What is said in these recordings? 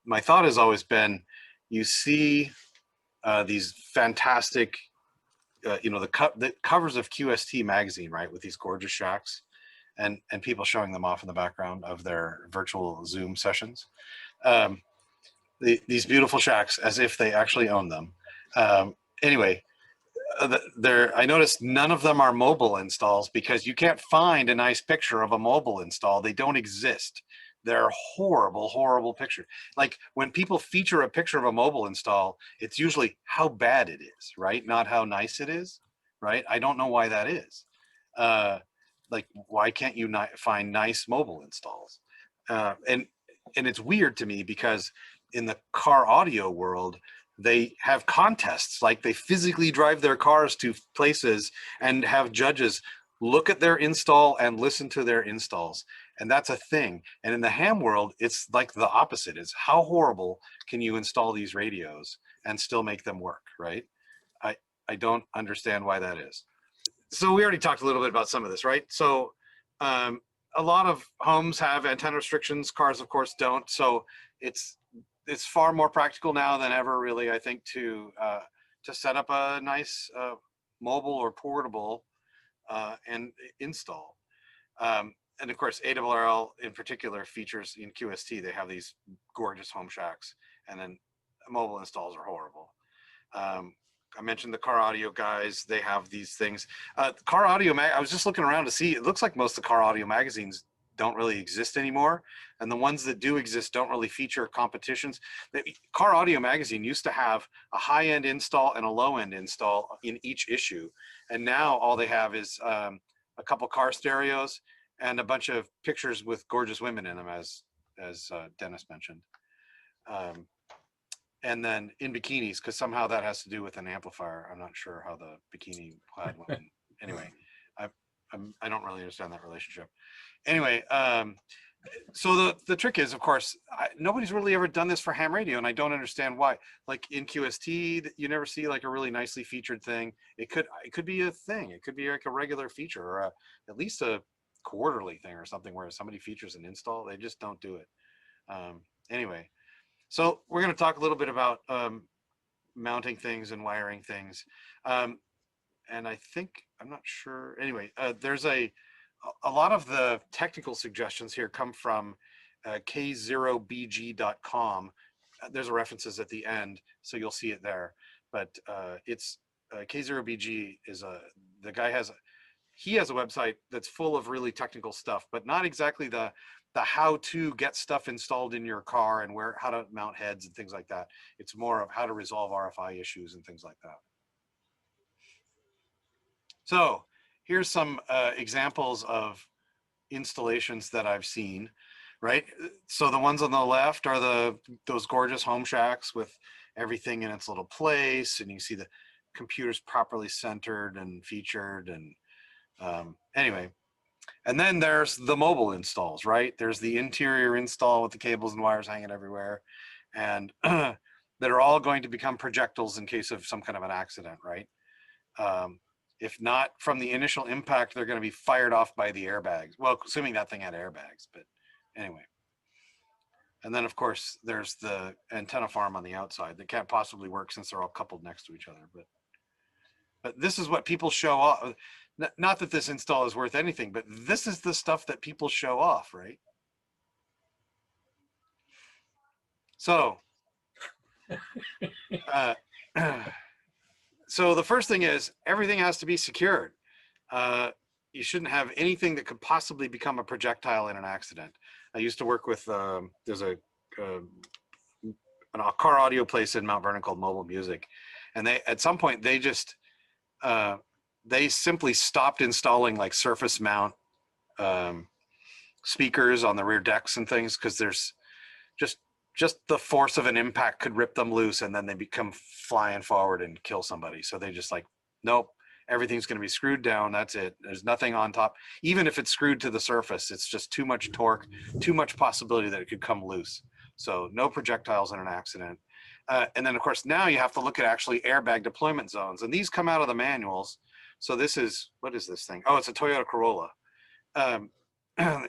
my thought has always been, you see these fantastic, the covers of QST magazine, right, with these gorgeous shacks, and people showing them off in the background of their virtual Zoom sessions. These beautiful shacks, as if they actually own them. Anyway, I noticed none of them are mobile installs, because you can't find a nice picture of a mobile install. They don't exist. They're horrible, horrible pictures. Like when people feature a picture of a mobile install, it's usually how bad it is, right? Not how nice it is, right? I don't know why that is. Like, why can't you not find nice mobile installs? And it's weird to me, because in the car audio world, they have contests. Like, they physically drive their cars to places and have judges look at their install and listen to their installs. And that's a thing. And in the ham world, it's like the opposite. Is how horrible can you install these radios and still make them work, right? I don't understand why that is. So we already talked a little bit about some of this, right? So a lot of homes have antenna restrictions. Cars, of course, don't. So it's far more practical now than ever, really, I think, to set up a nice mobile or portable and install. And of course, ARRL in particular features in QST. They have these gorgeous home shacks, and then mobile installs are horrible. I mentioned the car audio guys. They have these things. Car audio, I was just looking around to see, it looks like most of the car audio magazines don't really exist anymore. And the ones that do exist don't really feature competitions. The Car Audio magazine used to have a high-end install and a low-end install in each issue. And now all they have is a couple car stereos and a bunch of pictures with gorgeous women in them, as Dennis mentioned. And then in bikinis, because somehow that has to do with an amplifier. I'm not sure how the bikini-clad women. Anyway, I don't really understand that relationship. Anyway, so the trick is, of course, nobody's really ever done this for ham radio, and I don't understand why. Like in QST, you never see like a really nicely featured thing. It could be a thing. It could be like a regular feature, or at least a quarterly thing or something, where somebody features an install. They just don't do it. Anyway, so we're going to talk a little bit about mounting things and wiring things. And I think, I'm not sure. Anyway, there's a lot of the technical suggestions here come from k0bg.com. There's references at the end, so you'll see it there. But it's K0bg is the guy has a website that's full of really technical stuff, but not exactly the how to get stuff installed in your car and how to mount heads and things like that. It's more of how to resolve RFI issues and things like that. So here's some examples of installations that I've seen, right? So the ones on the left are those gorgeous home shacks with everything in its little place, and you see the computers properly centered and featured, and anyway. And then there's the mobile installs, right? There's the interior install with the cables and wires hanging everywhere, and that are all going to become projectiles in case of some kind of an accident, right? If not from the initial impact, they're going to be fired off by the airbags. Well, assuming that thing had airbags, but anyway. And then, of course, there's the antenna farm on the outside that can't possibly work since they're all coupled next to each other. But this is what people show off. Not that this install is worth anything, but this is the stuff that people show off, right? So, so the first thing is everything has to be secured. You shouldn't have anything that could possibly become a projectile in an accident. I used to work with, there's a car audio place in Mount Vernon called Mobile Music. And at some point they just, they simply stopped installing like surface mount speakers on the rear decks and things, because there's just the force of an impact could rip them loose, and then they become flying forward and kill somebody. So they just like, nope, everything's going to be screwed down. That's it. There's nothing on top. Even if it's screwed to the surface, it's just too much torque, too much possibility that it could come loose. So no projectiles in an accident. And then of course, now you have to look at actually airbag deployment zones, and these come out of the manuals. So this is, what is this thing? Oh, it's a Toyota Corolla.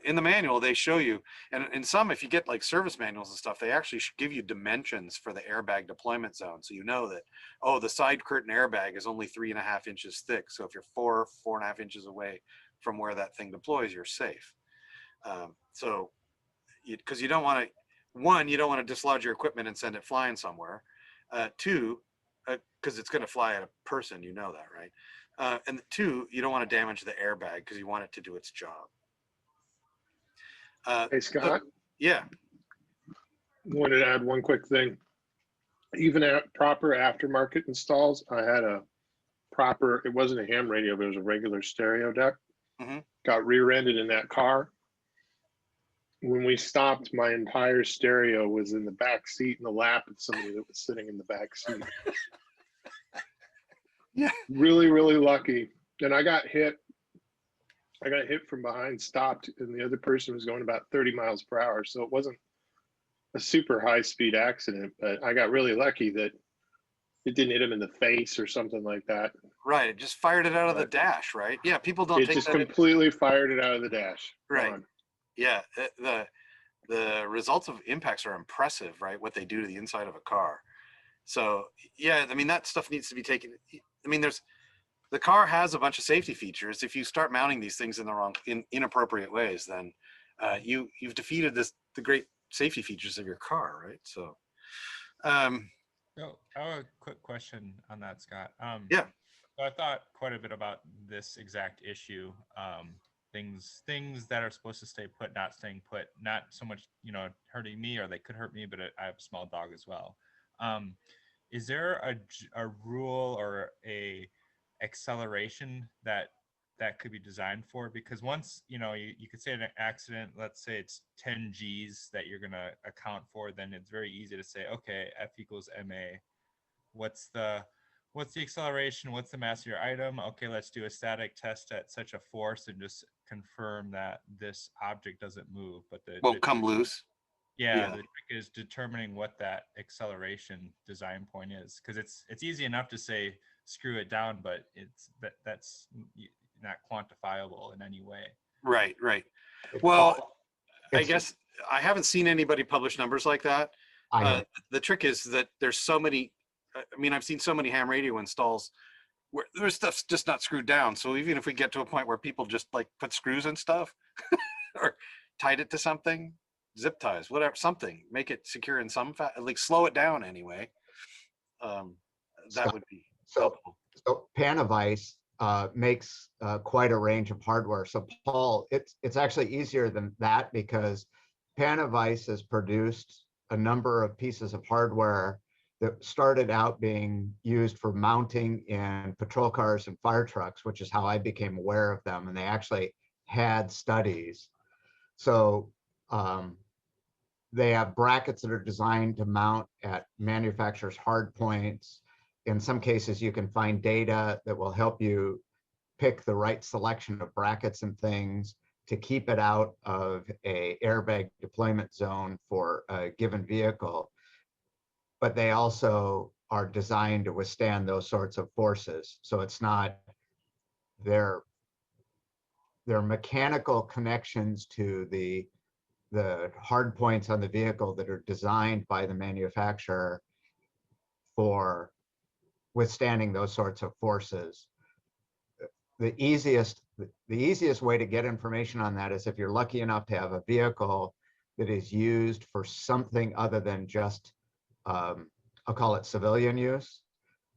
in the manual, they show you, and in some, if you get like service manuals and stuff, they actually give you dimensions for the airbag deployment zone. So you know that, oh, the side curtain airbag is only 3.5 inches thick. So if you're 4.5 inches away from where that thing deploys, you're safe. So, because you don't want to, one, you don't want to dislodge your equipment and send it flying somewhere. Two, because it's going to fly at a person, you know that, right? And two, you don't want to damage the airbag because you want it to do its job. Hey, Scott. Yeah. Wanted to add one quick thing. Even at proper aftermarket installs, I had a proper, it wasn't a ham radio, but it was a regular stereo deck. Mm-hmm. Got rear-ended in that car. When we stopped, my entire stereo was in the back seat in the lap of somebody that was sitting in the back seat. Yeah. Really, really lucky. And I got hit from behind, stopped, and the other person was going about 30 miles per hour. So it wasn't a super high speed accident, but I got really lucky that it didn't hit him in the face or something like that. Right. It just fired it out of the dash, right? Yeah. People don't take that. It just completely fired it out of the dash. Right. Gone. Yeah. The results of impacts are impressive, right? What they do to the inside of a car. So yeah, I mean, that stuff needs to be taken. I mean, the car has a bunch of safety features. If you start mounting these things in the inappropriate ways, then you've defeated the great safety features of your car, right? So, So I have a quick question on that, Scott. Yeah. So I thought quite a bit about this exact issue. Things that are supposed to stay put, not staying put, not so much, hurting me, or they could hurt me, but I have a small dog as well. Is there a rule or a acceleration that could be designed for? Because once, you could say an accident, let's say it's 10 G's that you're going to account for, then it's very easy to say, okay, F equals MA. What's the acceleration? What's the mass of your item? Okay, let's do a static test at such a force and just confirm that this object doesn't move, but won't come loose. Yeah, the trick is determining what that acceleration design point is, because it's easy enough to say screw it down, but that's not quantifiable in any way. Right. Well, I guess I haven't seen anybody publish numbers like that. The trick is that there's so many. I mean, I've seen so many ham radio installs where there's stuff's just not screwed down. So even if we get to a point where people just like put screws and stuff or tied it to something, zip ties, whatever, something, make it secure in some like slow it down anyway. That would be helpful. So Panavice makes quite a range of hardware. So Paul, it's actually easier than that, because Panavice has produced a number of pieces of hardware that started out being used for mounting in patrol cars and fire trucks, which is how I became aware of them. And they actually had studies. So they have brackets that are designed to mount at manufacturers' hard points. In some cases, you can find data that will help you pick the right selection of brackets and things to keep it out of a airbag deployment zone for a given vehicle. But they also are designed to withstand those sorts of forces. So it's not their mechanical connections to the hard points on the vehicle that are designed by the manufacturer for withstanding those sorts of forces. The easiest way to get information on that is if you're lucky enough to have a vehicle that is used for something other than just I'll call it civilian use.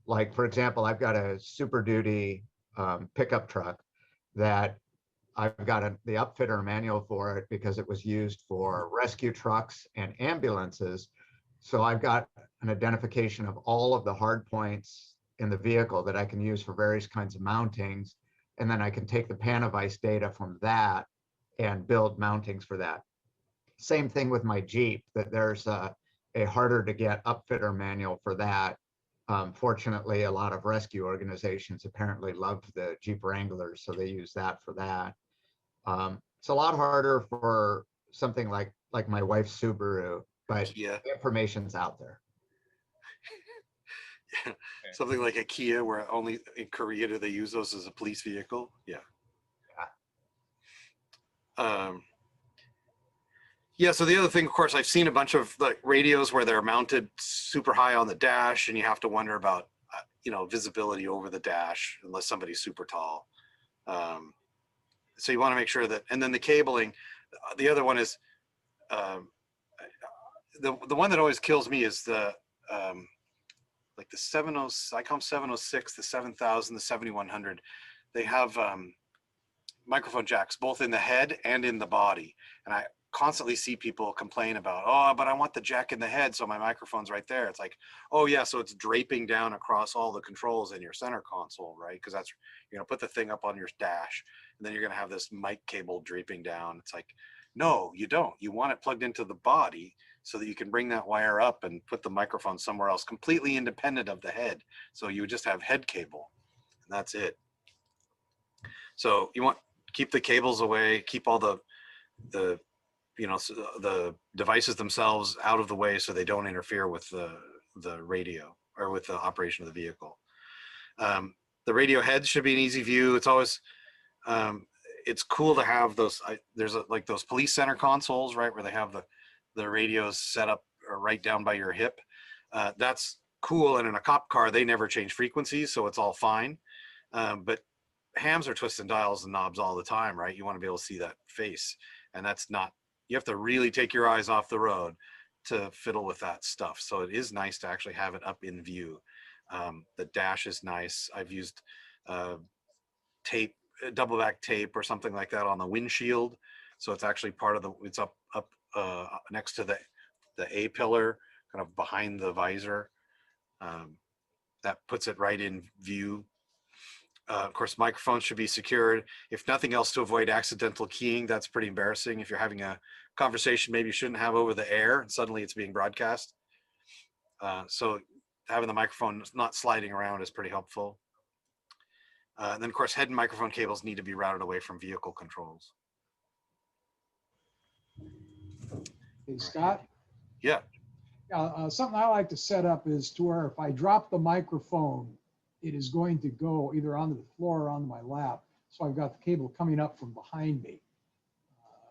Like, for example, I've got a Super Duty pickup truck that I've got the upfitter manual for it because it was used for rescue trucks and ambulances. So I've got an identification of all of the hard points in the vehicle that I can use for various kinds of mountings. And then I can take the Panavice data from that and build mountings for that. Same thing with my Jeep, that there's a harder to get upfitter manual for that. Fortunately, a lot of rescue organizations apparently loved the Jeep Wranglers, so they use that for that. It's a lot harder for something like my wife's Subaru, but Yeah. the information's out there. Yeah. Something like a Kia, where only in Korea do they use those as a police vehicle. Yeah. Yeah, so the other thing, of course, I've seen a bunch of like radios where they're mounted super high on the dash, and you have to wonder about, visibility over the dash unless somebody's super tall. So you want to make sure that, and then the cabling. The other one is um, the one that always kills me is the like the 70, I call them 706, the 7000, the 7100. They have microphone jacks both in the head and in the body, and I constantly see people complain about, oh, but I want the jack in the head so my microphone's right there. It's like, oh yeah, so it's draping down across all the controls in your center console, right? Because that's, you're gonna put the thing up on your dash, and then you're gonna have this mic cable draping down. It's like, no, you don't. You want it plugged into the body so that you can bring that wire up and put the microphone somewhere else, completely independent of the head. So you just have head cable, and that's it. So you want keep the cables away, keep all the the devices themselves out of the way so they don't interfere with the radio or with the operation of the vehicle. The radio heads should be an easy view. It's always it's cool to have those. There's like those police center consoles, right, where they have the radios set up right down by your hip. That's cool. And in a cop car, they never change frequencies, so it's all fine. But hams are twisting dials and knobs all the time, right? You want to be able to see that face, and that's not. You have to really take your eyes off the road to fiddle with that stuff. So it is nice to actually have it up in view. The dash is nice. I've used tape, double back tape or something like that on the windshield. So it's actually part of it's up next to the A pillar, kind of behind the visor. That puts it right in view. Of course, microphones should be secured. If nothing else, to avoid accidental keying. That's pretty embarrassing. If you're having a conversation maybe you shouldn't have over the air and suddenly it's being broadcast. So having the microphone not sliding around is pretty helpful. And then, of course, head and microphone cables need to be routed away from vehicle controls. Hey, Scott? Yeah. Something I like to set up is to where if I drop the microphone, it is going to go either onto the floor or onto my lap. So I've got the cable coming up from behind me.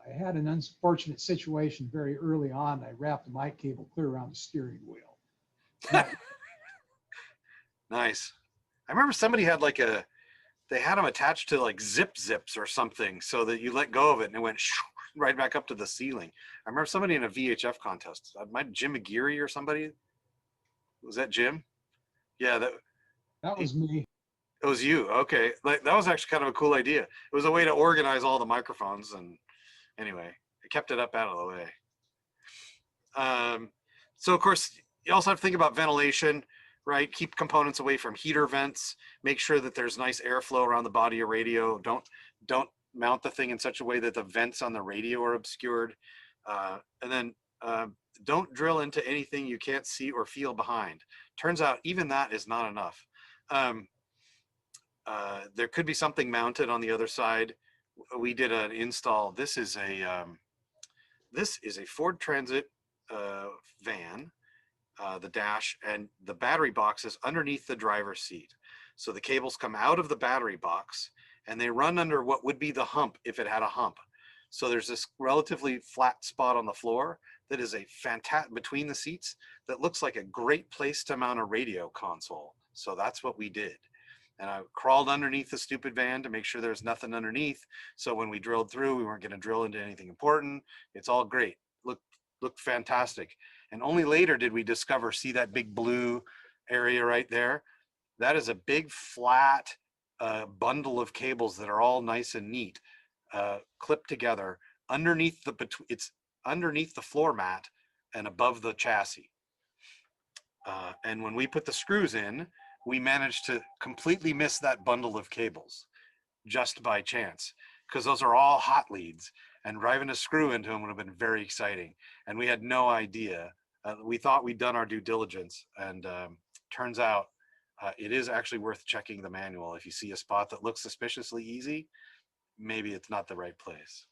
I had an unfortunate situation very early on. I wrapped the mic cable clear around the steering wheel. Nice. I remember somebody had like they had them attached to like zips or something so that you let go of it and it went right back up to the ceiling. I remember somebody in a VHF contest. Might Jim McGeary or somebody. Was that Jim? Yeah, That was me. it was you. Okay. Like, that was actually kind of a cool idea. It was a way to organize all the microphones, and anyway, it kept it up out of the way. So of course, you also have to think about ventilation, right? Keep components away from heater vents. Make sure that there's nice airflow around the body of radio. Don't mount the thing in such a way that the vents on the radio are obscured. And then don't drill into anything you can't see or feel behind. Turns out even that is not enough. There could be something mounted on the other side. We did an install. This is a Ford Transit van, the dash, and the battery box is underneath the driver's seat. So the cables come out of the battery box and they run under what would be the hump if it had a hump. So there's this relatively flat spot on the floor that is a fantastic, between the seats, that looks like a great place to mount a radio console. So that's what we did. And I crawled underneath the stupid van to make sure there's nothing underneath. So when we drilled through, we weren't going to drill into anything important. It's all great. Looked fantastic. And only later did we discover, see that big blue area right there? That is a big flat bundle of cables that are all nice and neat, clipped together underneath it's underneath the floor mat and above the chassis. And when we put the screws in, we managed to completely miss that bundle of cables just by chance, because those are all hot leads, and driving a screw into them would have been very exciting. And we had no idea. We thought we'd done our due diligence, and turns out it is actually worth checking the manual. If you see a spot that looks suspiciously easy, maybe it's not the right place.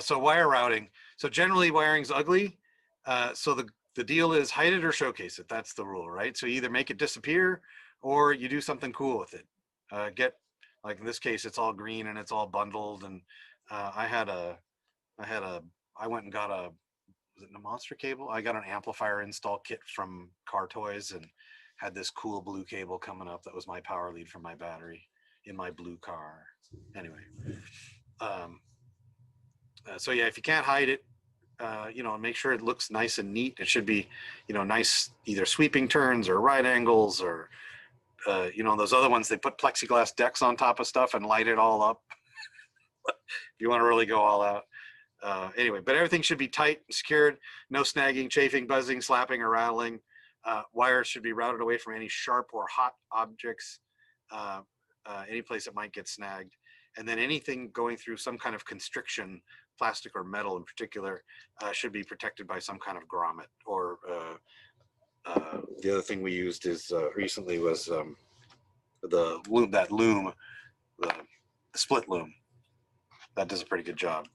So wire routing. So generally wiring's ugly. So the deal is hide it or showcase it. That's the rule, right? So you either make it disappear or you do something cool with it. Like in this case, it's all green and it's all bundled. And I went and got was it a Monster cable? I got an amplifier install kit from Car Toys and had this cool blue cable coming up that was my power lead for my battery in my blue car. Anyway, so yeah, if you can't hide it, make sure it looks nice and neat. It should be, nice either sweeping turns or right angles or, those other ones, they put plexiglass decks on top of stuff and light it all up. If you want to really go all out. Anyway, but everything should be tight and secured. No snagging, chafing, buzzing, slapping, or rattling. Wires should be routed away from any sharp or hot objects, any place that might get snagged. And then anything going through some kind of constriction, plastic or metal in particular, should be protected by some kind of grommet. Or the other thing we used is recently was the loom, the split loom. That does a pretty good job.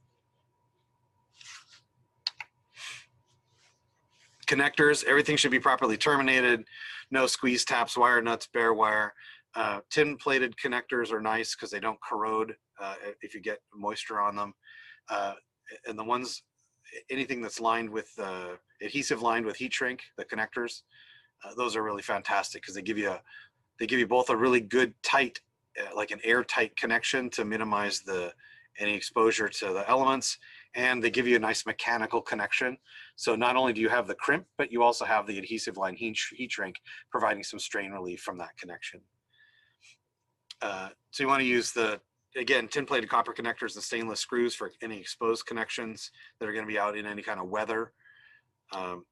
Connectors, everything should be properly terminated. No squeeze taps, wire nuts, bare wire. Tin plated connectors are nice because they don't corrode if you get moisture on them. And the ones, anything that's lined with adhesive lined with heat shrink, the connectors, those are really fantastic because they give you both a really good tight, like an airtight connection to minimize any exposure to the elements, and they give you a nice mechanical connection. So not only do you have the crimp, but you also have the adhesive line heat shrink providing some strain relief from that connection. So you want to use again, tin plated copper connectors and stainless screws for any exposed connections that are going to be out in any kind of weather. The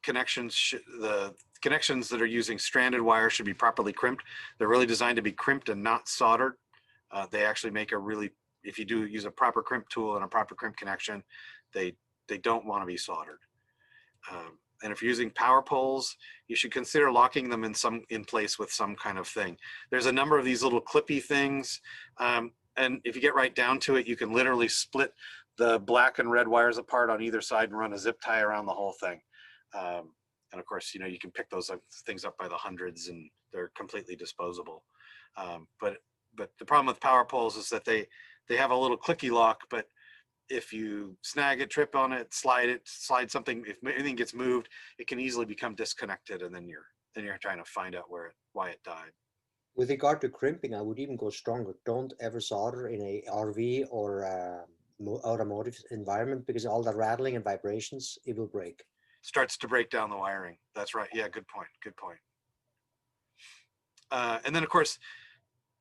connections that are using stranded wire should be properly crimped. They're really designed to be crimped and not soldered. They actually make if you do use a proper crimp tool and a proper crimp connection, they don't want to be soldered. And if you're using power poles, you should consider locking them in place with some kind of thing. There's a number of these little clippy things. And if you get right down to it, you can literally split the black and red wires apart on either side and run a zip tie around the whole thing. And of course, you can pick those things up by the hundreds and they're completely disposable. But the problem with power poles is that they have a little clicky lock, but if you snag it, trip on it, slide something, if anything gets moved, it can easily become disconnected, and then you're trying to find out why it died. With regard to crimping, I would even go stronger. Don't ever solder in a RV or automotive environment, because all the rattling and vibrations, it will break. Starts to break down the wiring. That's right. Yeah, good point. Good point. And then, of course,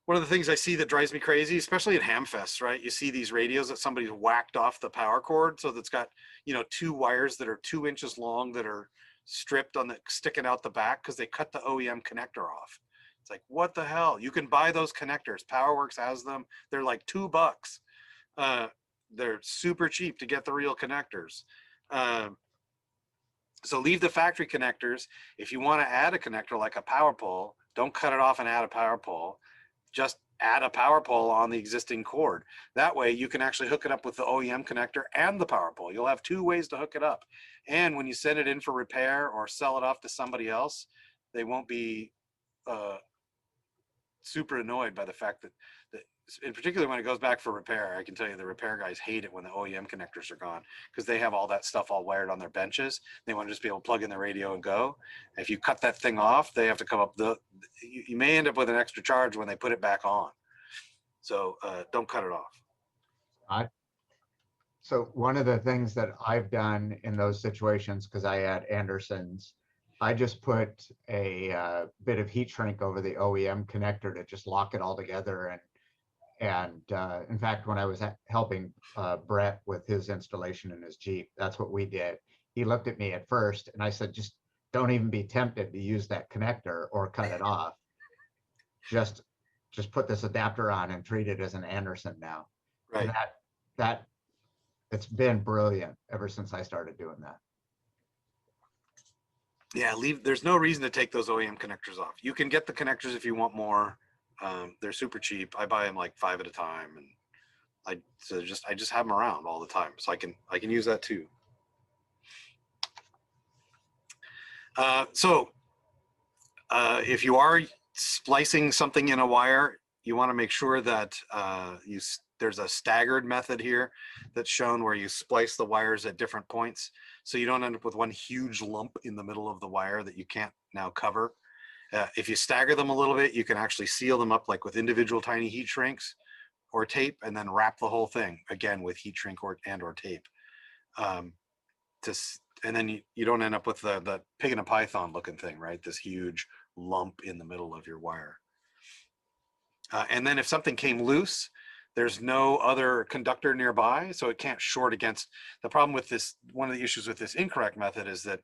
one of the things I see that drives me crazy, especially at Hamfests, right? You see these radios that somebody's whacked off the power cord, so that's got, two wires that are 2 inches long that are stripped sticking out the back because they cut the OEM connector off. It's like, what the hell? You can buy those connectors. PowerWorks has them. They're like $2. They're super cheap to get the real connectors. So leave the factory connectors. If you want to add a connector like a power pole, don't cut it off and add a power pole. Just add a power pole on the existing cord. That way you can actually hook it up with the OEM connector and the power pole. You'll have 2 ways to hook it up. And when you send it in for repair or sell it off to somebody else, they won't be super annoyed by the fact that in particular when it goes back for repair. I can tell you the repair guys hate it when the OEM connectors are gone because they have all that stuff all wired on their benches. They want to just be able to plug in the radio and go. If you cut that thing off, they have to come up. You may end up with an extra charge when they put it back on. So don't cut it off. So one of the things that I've done in those situations, because I had Anderson's, I just put a bit of heat shrink over the OEM connector to just lock it all together. And in fact, when I was helping Brett with his installation in his Jeep, that's what we did. He looked at me at first and I said, just don't even be tempted to use that connector or cut it off. Just put this adapter on and treat it as an Anderson now. Right. And that it's been brilliant ever since I started doing that. Yeah, there's no reason to take those OEM connectors off. You can get the connectors if you want more. They're super cheap. I buy them like 5 at a time, and I just have them around all the time, so I can use that too. So if you are splicing something in a wire, you want to make sure that there's a staggered method here that's shown where you splice the wires at different points, so you don't end up with one huge lump in the middle of the wire that you can't now cover. If you stagger them a little bit, you can actually seal them up like with individual tiny heat shrinks or tape, and then wrap the whole thing again with heat shrink or tape. And then you don't end up with the pig in a python looking thing, right? This huge lump in the middle of your wire. And then if something came loose, there's no other conductor nearby, so it can't short against. The problem with this, one of the issues with this incorrect method is that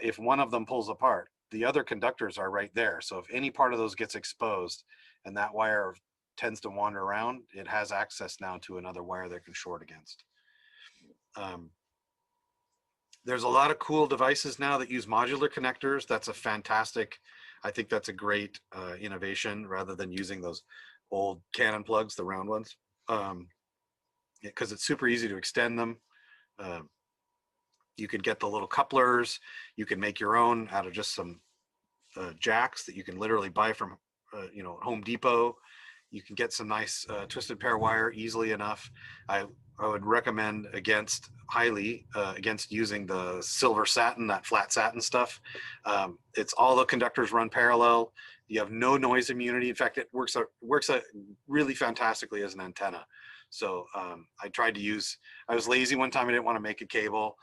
if one of them pulls apart, the other conductors are right there. So if any part of those gets exposed and that wire tends to wander around, it has access now to another wire that can short against. There's a lot of cool devices now that use modular connectors. That's a fantastic, I think that's a great innovation, rather than using those old Canon plugs, the round ones, because it's super easy to extend them. You can get the little couplers. You can make your own out of just some jacks that you can literally buy from Home Depot. You can get some nice twisted pair wire easily enough. I would recommend highly against using the silver satin, that flat satin stuff. It's all the conductors run parallel. You have no noise immunity. In fact, it works really fantastically as an antenna. So I was lazy one time. I didn't want to make a cable.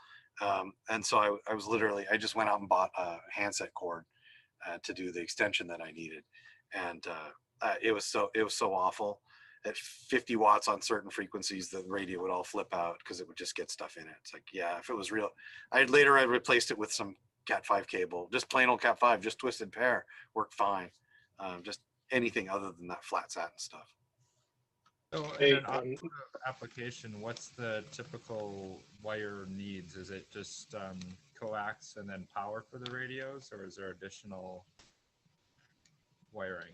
And so I just went out and bought a handset cord to do the extension that I needed. And it was so awful. At 50 watts on certain frequencies, the radio would all flip out because it would just get stuff in it. It's like, yeah, if it was real. I replaced it with some Cat5 cable, just plain old Cat5, just twisted pair, worked fine. Just anything other than that flat satin stuff. So in an automotive application, what's the typical wire needs? Is it just coax and then power for the radios, or is there additional wiring?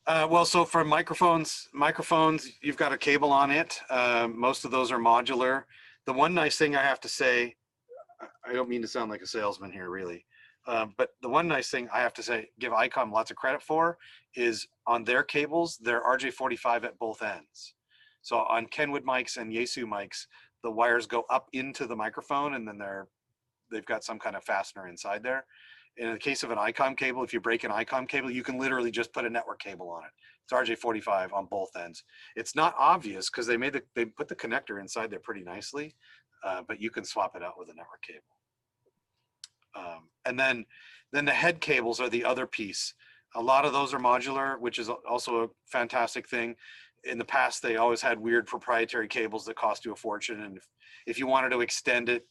Well, so for microphones, you've got a cable on it. Most of those are modular. The one nice thing I have to say, I don't mean to sound like a salesman here, really, but the one nice thing I have to say, give ICOM lots of credit for, is on their cables, they're RJ45 at both ends. So on Kenwood mics and Yaesu mics, the wires go up into the microphone, and then they've got some kind of fastener inside there. In the case of an ICOM cable, if you break an ICOM cable, you can literally just put a network cable on it. It's RJ45 on both ends. It's not obvious because they put the connector inside there pretty nicely, but you can swap it out with a network cable. And then the head cables are the other piece. A lot of those are modular, which is also a fantastic thing. In the past, they always had weird proprietary cables that cost you a fortune, and if you wanted to extend it,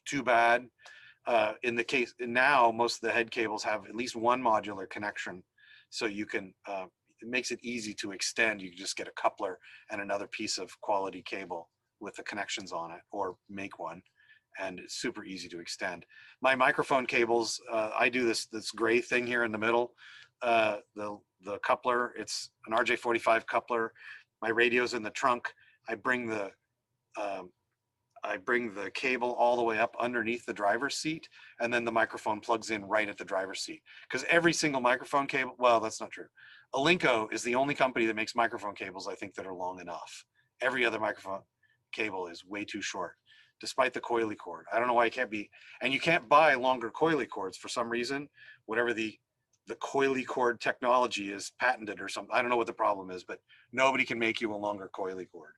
too bad. In the case now, most of the head cables have at least one modular connection, so you can. It makes it easy to extend. You can just get a coupler and another piece of quality cable with the connections on it, or make one, and it's super easy to extend. My microphone cables, I do this gray thing here in the middle. The coupler, it's an RJ45 coupler. My radio's in the trunk. I bring the cable all the way up underneath the driver's seat, and then the microphone plugs in right at the driver's seat. Because every single microphone cable, well, that's not true. Alinco is the only company that makes microphone cables, I think, that are long enough. Every other microphone cable is way too short, despite the coily cord. I don't know why it can't be. And you can't buy longer coily cords for some reason. Whatever the coily cord technology is patented or something. I don't know what the problem is, but nobody can make you a longer coily cord.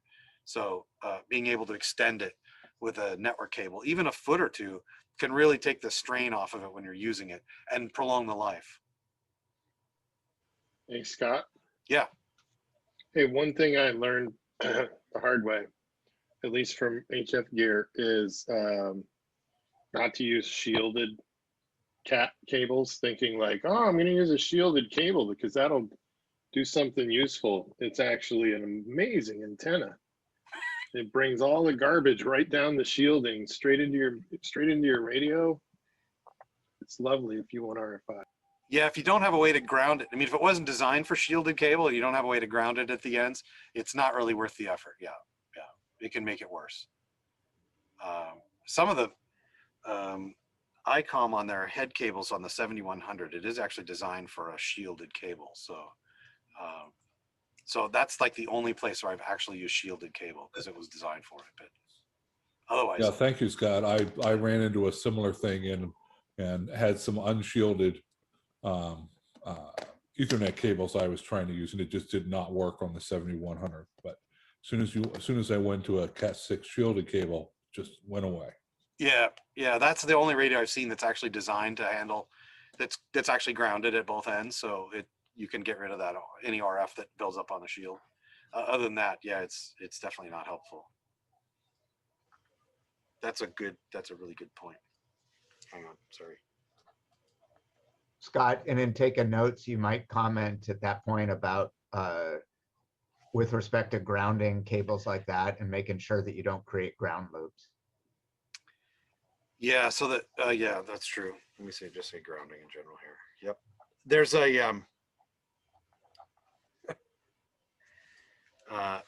So being able to extend it with a network cable, even a foot or two, can really take the strain off of it when you're using it and prolong the life. Hey, Scott. Yeah. Hey, one thing I learned the hard way, at least from HF gear, is not to use shielded cat cables, thinking like, oh, I'm going to use a shielded cable because that'll do something useful. It's actually an amazing antenna. It brings all the garbage right down the shielding straight into your radio. It's lovely if you want RFI. Yeah, if you don't have a way to ground it, I mean, if it wasn't designed for shielded cable, and you don't have a way to ground it at the ends, it's not really worth the effort. Yeah, it can make it worse. Some of the ICOM on their head cables on the 7100, it is actually designed for a shielded cable. So So that's like the only place where I've actually used shielded cable because it was designed for it. But otherwise, Yeah, thank you, Scott. I ran into a similar thing and had some unshielded Ethernet cables I was trying to use, and it just did not work on the 7100. But as soon as I went to a Cat 6 shielded cable, just went away. yeah, that's the only radio I've seen that's actually designed to handle that's actually grounded at both ends, so you can get rid of that any RF that builds up on the shield. Other than that, yeah, it's definitely not helpful. That's a really good point. Hang on, sorry. Scott, and in taking notes, you might comment at that point about with respect to grounding cables like that and making sure that you don't create ground loops. Yeah, so that yeah, that's true. Let me just say grounding in general here. Yep. There's a how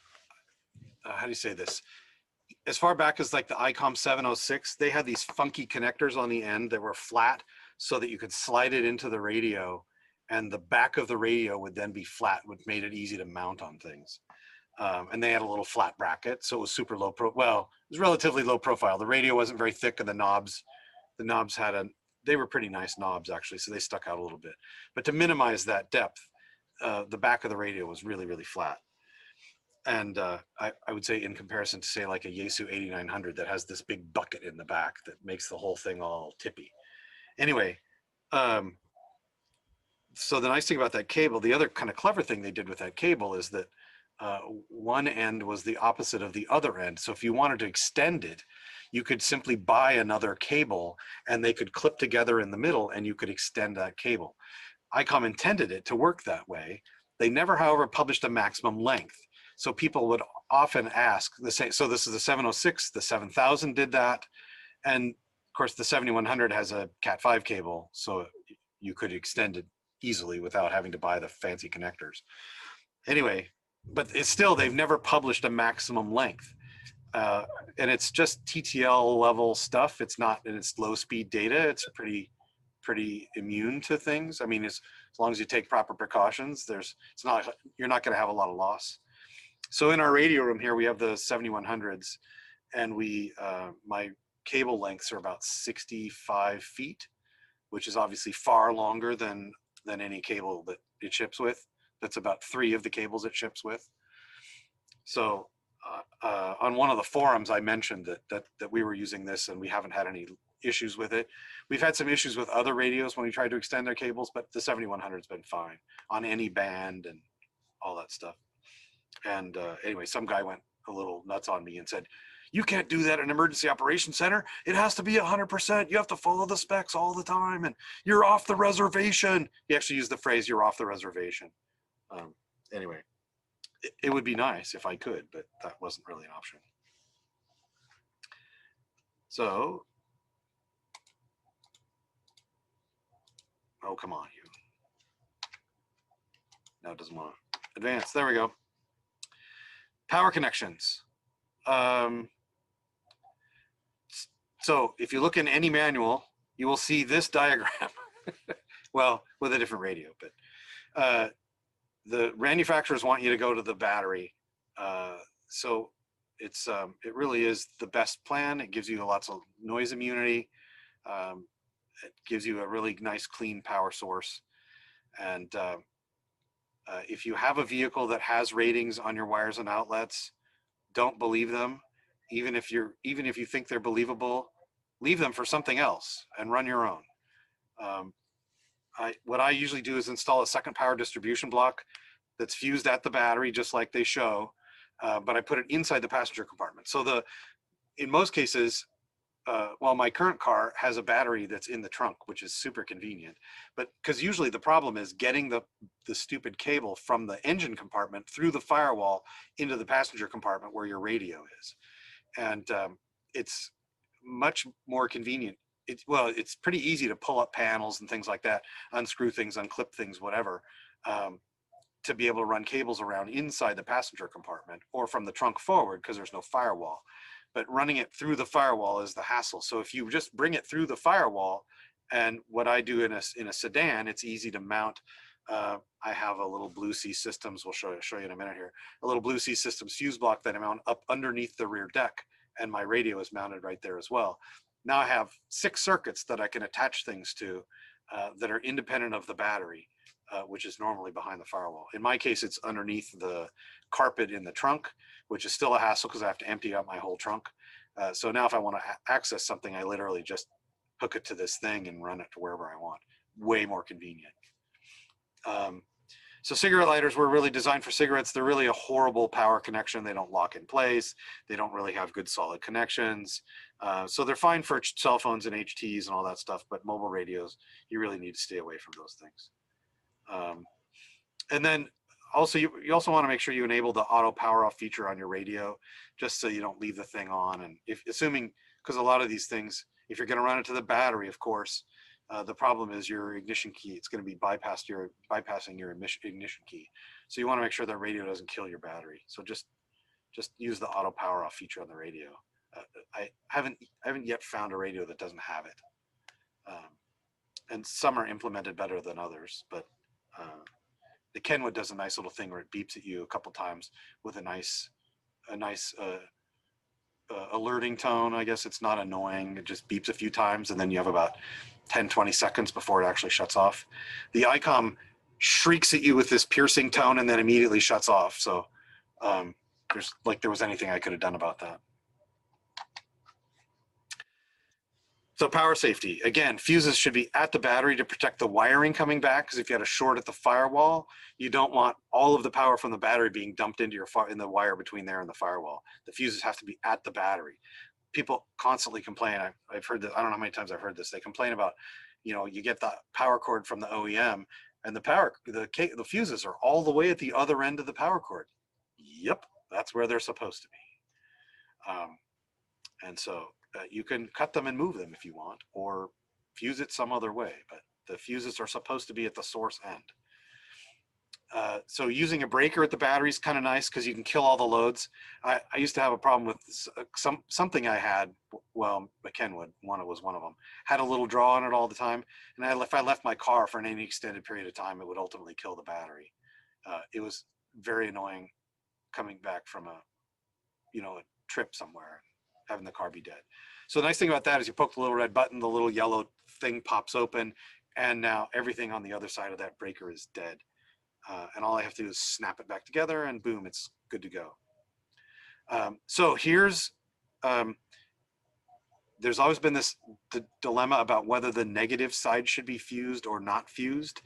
do you say this? As far back as like the ICOM 706, they had these funky connectors on the end that were flat so that you could slide it into the radio, and the back of the radio would then be flat, which made it easy to mount on things. And they had a little flat bracket, so it was super low well, it was relatively low profile. The radio wasn't very thick, and the knobs they were pretty nice knobs actually, so they stuck out a little bit. But to minimize that depth, the back of the radio was really, really flat. And I would say in comparison to say like a Yaesu 8900 that has this big bucket in the back that makes the whole thing all tippy. Anyway, so the nice thing about that cable, the other kind of clever thing they did with that cable is that one end was the opposite of the other end. So if you wanted to extend it, you could simply buy another cable and they could clip together in the middle and you could extend that cable. ICOM intended it to work that way. They never, however, published a maximum length. So people would often ask the same. So this is the 706, the 7000 did that. And of course the 7100 has a Cat 5 cable. So you could extend it easily without having to buy the fancy connectors. Anyway, but it's still, they've never published a maximum length. And it's just TTL level stuff. It's not, and it's low speed data. It's pretty immune to things. I mean, as long as you take proper precautions, you're not going to have a lot of loss. So in our radio room here, we have the 7100s, and my cable lengths are about 65 feet, which is obviously far longer than any cable that it ships with. That's about 3 of the cables it ships with. So on one of the forums, I mentioned that we were using this and we haven't had any issues with it. We've had some issues with other radios when we tried to extend their cables, but the 7100's been fine on any band and all that stuff. And anyway, some guy went a little nuts on me and said, "You can't do that in an emergency operations center. It has to be 100%. You have to follow the specs all the time, and you're off the reservation." He actually used the phrase, "You're off the reservation." Anyway, it would be nice if I could, but that wasn't really an option. So, oh, come on, you. Now it doesn't want to advance. There we go. Power connections. So if you look in any manual, you will see this diagram. Well, with a different radio, but the manufacturers want you to go to the battery. So it really is the best plan. It gives you lots of noise immunity. It gives you a really nice, clean power source. And if you have a vehicle that has ratings on your wires and outlets, don't believe them. Even if you think they're believable, leave them for something else and run your own. What I usually do is install a second power distribution block that's fused at the battery, just like they show, but I put it inside the passenger compartment. So in most cases, well, my current car has a battery that's in the trunk, which is super convenient. But because usually the problem is getting the stupid cable from the engine compartment through the firewall into the passenger compartment where your radio is. And it's much more convenient. It's pretty easy to pull up panels and things like that, unscrew things, unclip things, whatever, to be able to run cables around inside the passenger compartment or from the trunk forward because there's no firewall. But running it through the firewall is the hassle. So if you just bring it through the firewall, and what I do in a sedan, it's easy to mount I have a little Blue Sea Systems, we'll show you in a minute here, a little Blue Sea Systems fuse block that I mount up underneath the rear deck, and my radio is mounted right there as well. Now I have 6 circuits that I can attach things to that are independent of the battery, which is normally behind the firewall. In my case, it's underneath the carpet in the trunk, which is still a hassle because I have to empty out my whole trunk. So now if I want to access something, I literally just hook it to this thing and run it to wherever I want. Way more convenient. So cigarette lighters were really designed for cigarettes. They're really a horrible power connection. They don't lock in place. They don't really have good solid connections. So they're fine for cell phones and HTs and all that stuff, but mobile radios, you really need to stay away from those things. And then also, you also want to make sure you enable the auto power off feature on your radio, just so you don't leave the thing on. And assuming, because a lot of these things, if you're going to run it to the battery, of course, the problem is your ignition key. It's going to be bypassing your ignition key. So you want to make sure that radio doesn't kill your battery. So just use the auto power off feature on the radio. I haven't yet found a radio that doesn't have it. And some are implemented better than others, but the Kenwood does a nice little thing where it beeps at you a couple times with a nice alerting tone. I guess it's not annoying. It just beeps a few times, and then you have about 10-20 seconds before it actually shuts off. The ICOM shrieks at you with this piercing tone and then immediately shuts off. So there was anything I could have done about that. So power safety, again, fuses should be at the battery to protect the wiring coming back, because if you had a short at the firewall, you don't want all of the power from the battery being dumped into in the wire between there and the firewall. The fuses have to be at the battery. People constantly complain. I've heard this, I don't know how many times I've heard this. They complain about, you get the power cord from the OEM and the fuses are all the way at the other end of the power cord. Yep, that's where they're supposed to be. And so you can cut them and move them if you want, or fuse it some other way, but the fuses are supposed to be at the source end. So using a breaker at the battery is kind of nice because you can kill all the loads. I used to have a problem with something I had, well, Kenwood, was one of them, had a little draw on it all the time. And if I left my car for any extended period of time, it would ultimately kill the battery. It was very annoying coming back from a trip somewhere, having the car be dead. So the nice thing about that is you poke the little red button, the little yellow thing pops open, and now everything on the other side of that breaker is dead. And all I have to do is snap it back together and boom, it's good to go. So here's, there's always been this dilemma about whether the negative side should be fused or not fused.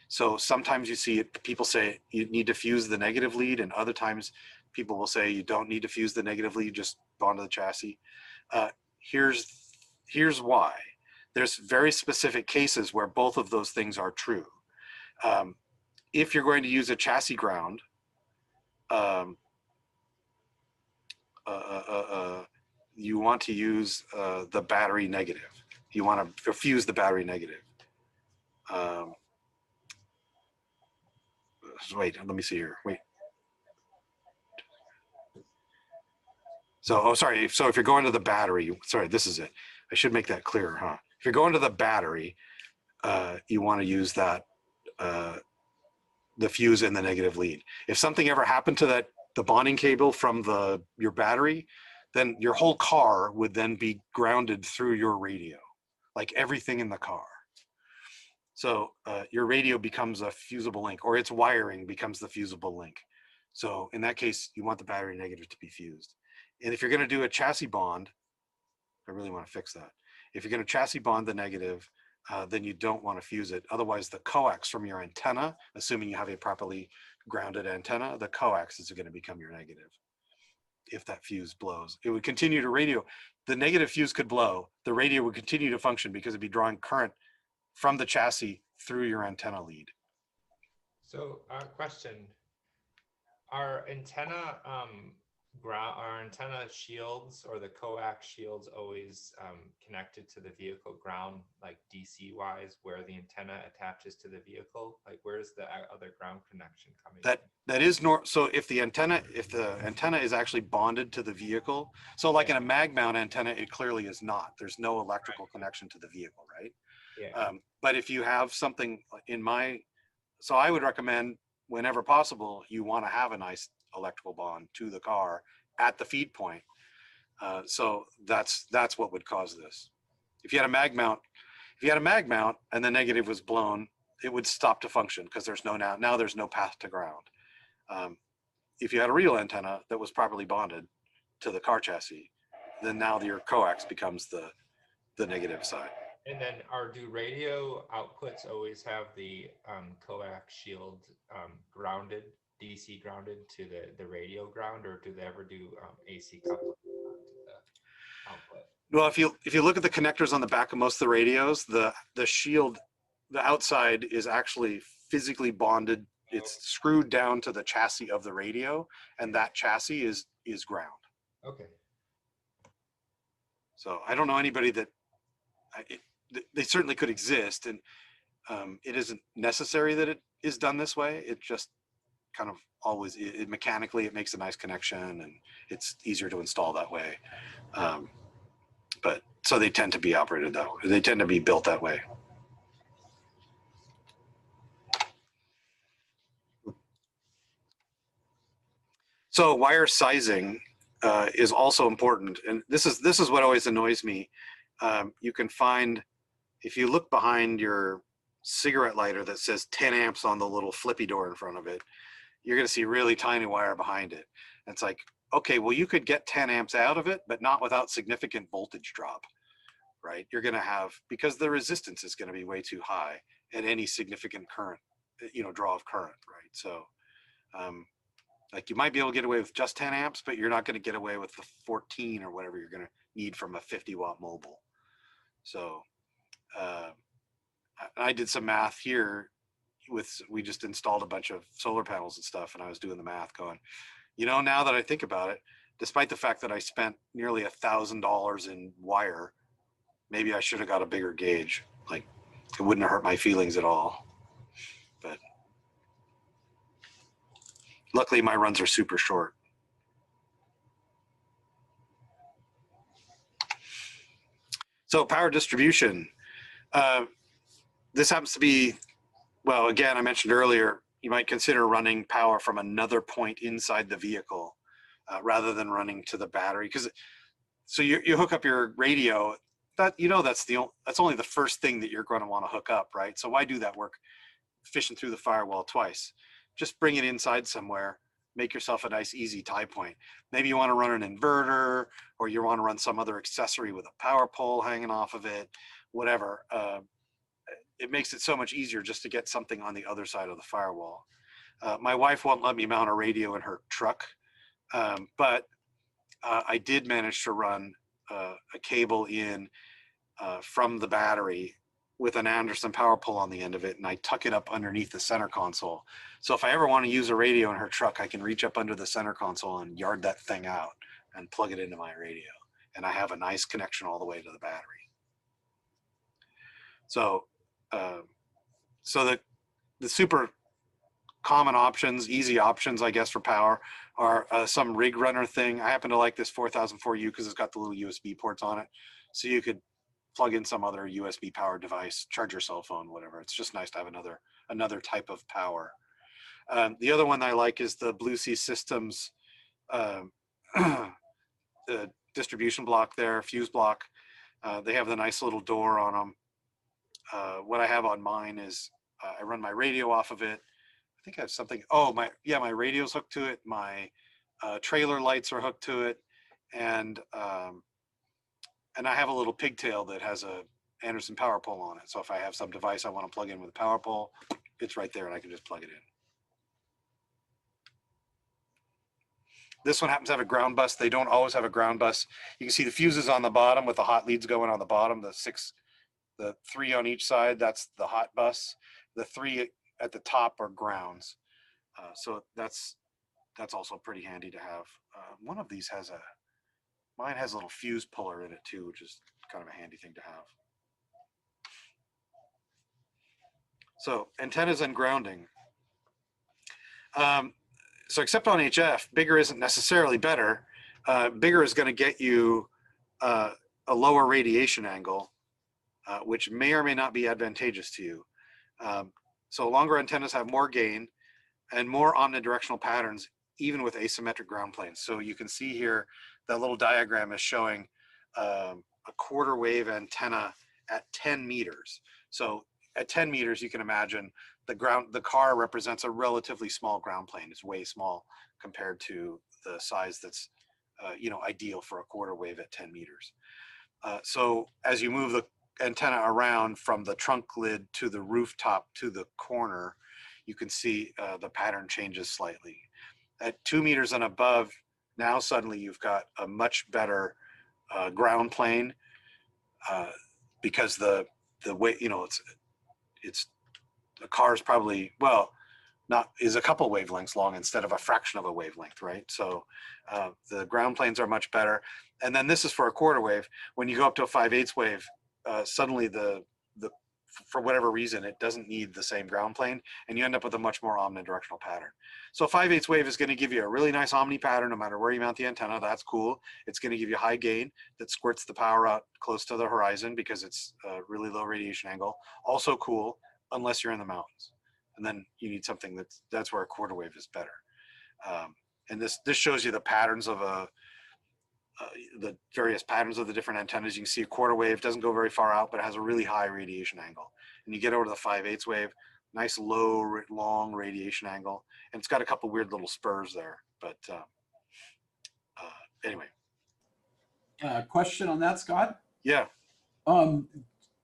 So sometimes you see it, people say you need to fuse the negative lead, and other times people will say you don't need to fuse the negative lead, just bond to the chassis. Here's why. There's very specific cases where both of those things are true. If you're going to use a chassis ground, you want to use the battery negative. You want to fuse the battery negative. Wait, let me see here. Wait. So, sorry. So if you're going to the battery, sorry, this is it. I should make that clearer, huh? If you're going to the battery, you want to use that, the fuse and the negative lead. If something ever happened to the bonding cable from your battery, then your whole car would then be grounded through your radio, like everything in the car. So your radio becomes a fusible link, or its wiring becomes the fusible link. So in that case, you want the battery negative to be fused. And if you're going to do a chassis bond, I really want to fix that. If you're going to chassis bond the negative, then you don't want to fuse it. Otherwise, the coax from your antenna, assuming you have a properly grounded antenna, the coax is going to become your negative. If that fuse blows, it would continue to radio. The negative fuse could blow. The radio would continue to function because it'd be drawing current from the chassis through your antenna lead. So, question: Are antenna shields or the coax shields always connected to the vehicle ground, like DC wise, where the antenna attaches to the vehicle? Like, where's the other ground connection coming? That is so if the antenna is actually bonded to the vehicle, so like in a mag mount antenna, it clearly is not. There's no electrical connection to the vehicle, right? Yeah. But if you have something in my so I would recommend whenever possible, you want to have a nice electrical bond to the car at the feed point. So that's what would cause this. If you had a mag mount, and the negative was blown, it would stop to function because there's now there's no path to ground. If you had a real antenna that was properly bonded to the car chassis, then now your coax becomes the negative side. And then do radio outputs always have the coax shield grounded, DC grounded to the radio ground, or do they ever do AC coupling to the output? Well, if you look at the connectors on the back of most of the radios, the shield, the outside is actually physically bonded. It's screwed down to the chassis of the radio, and that chassis is ground. Okay. So I don't know anybody that they certainly could exist, and it isn't necessary that it is done this way. It just kind of always mechanically it makes a nice connection, and it's easier to install that way. But so they tend to be operated that way. They tend to be built that way. So wire sizing is also important, and this is what always annoys me. You can find, if you look behind your cigarette lighter that says 10 amps on the little flippy door in front of it, you're going to see really tiny wire behind it. And it's like, okay, well, you could get 10 amps out of it, but not without significant voltage drop, right? You're going to have, because the resistance is going to be way too high at any significant current, draw of current, right? So, like you might be able to get away with just 10 amps, but you're not going to get away with the 14 or whatever you're going to need from a 50-watt mobile. So I did some math here we just installed a bunch of solar panels and stuff, and I was doing the math going, now that I think about it, despite the fact that I spent nearly $1,000 in wire, maybe I should have got a bigger gauge. Like, it wouldn't have hurt my feelings at all. But luckily my runs are super short. So power distribution. This happens to be, well, again, I mentioned earlier, you might consider running power from another point inside the vehicle rather than running to the battery. So you hook up your radio, that's only the first thing that you're going to want to hook up, right? So why do that work fishing through the firewall twice? Just bring it inside somewhere, make yourself a nice easy tie point. Maybe you want to run an inverter, or you want to run some other accessory with a power pole hanging off of it, whatever. It makes it so much easier just to get something on the other side of the firewall. My wife won't let me mount a radio in her truck, but I did manage to run a cable in from the battery with an Anderson power pole on the end of it, and I tuck it up underneath the center console. So if I ever want to use a radio in her truck, I can reach up under the center console and yard that thing out and plug it into my radio. And I have a nice connection all the way to the battery. So the super common options, easy options, I guess, for power are some rig runner thing. I happen to like this 4004U because it's got the little USB ports on it. So you could plug in some other USB powered device, charge your cell phone, whatever. It's just nice to have another type of power. The other one I like is the Blue Sea Systems the distribution block there, fuse block. They have the nice little door on them. What I have on mine is I run my radio off of it. I think I have something. Oh, my radio's hooked to it. My trailer lights are hooked to it, and I have a little pigtail that has a Anderson power pole on it. So if I have some device I want to plug in with a power pole, it's right there, and I can just plug it in. This one happens to have a ground bus. They don't always have a ground bus. You can see the fuses on the bottom with the hot leads going on the bottom. The 3 on each side, that's the hot bus. The 3 at the top are grounds. So that's also pretty handy to have. One of these mine has a little fuse puller in it too, which is kind of a handy thing to have. So antennas and grounding. So except on HF, bigger isn't necessarily better. Bigger is going to get you a lower radiation angle, which may or may not be advantageous to you. So longer antennas have more gain and more omnidirectional patterns, even with asymmetric ground planes. So you can see here, that little diagram is showing a quarter wave antenna at 10 meters. So at 10 meters, you can imagine the car represents a relatively small ground plane. It's way small compared to the size that's ideal for a quarter wave at 10 meters. So as you move the antenna around from the trunk lid to the rooftop to the corner, you can see the pattern changes slightly. At 2 meters and above, now suddenly you've got a much better ground plane because the way, it's the car is probably, well, is a couple wavelengths long instead of a fraction of a wavelength, right? So the ground planes are much better. And then this is for a quarter wave. When you go up to a 5/8 wave, suddenly for whatever reason, it doesn't need the same ground plane, and you end up with a much more omnidirectional pattern. So a 5/8 wave is going to give you a really nice omni pattern no matter where you mount the antenna. That's cool. It's going to give you high gain that squirts the power out close to the horizon because it's a really low radiation angle. Also cool, unless you're in the mountains. And then you need something that's where a quarter wave is better. And this shows you the patterns of the various patterns of the different antennas. You can see a quarter wave doesn't go very far out, but it has a really high radiation angle. And you get over to the 5/8 wave, nice low, long radiation angle. And it's got a couple weird little spurs there. But anyway. Question on that, Scott? Yeah.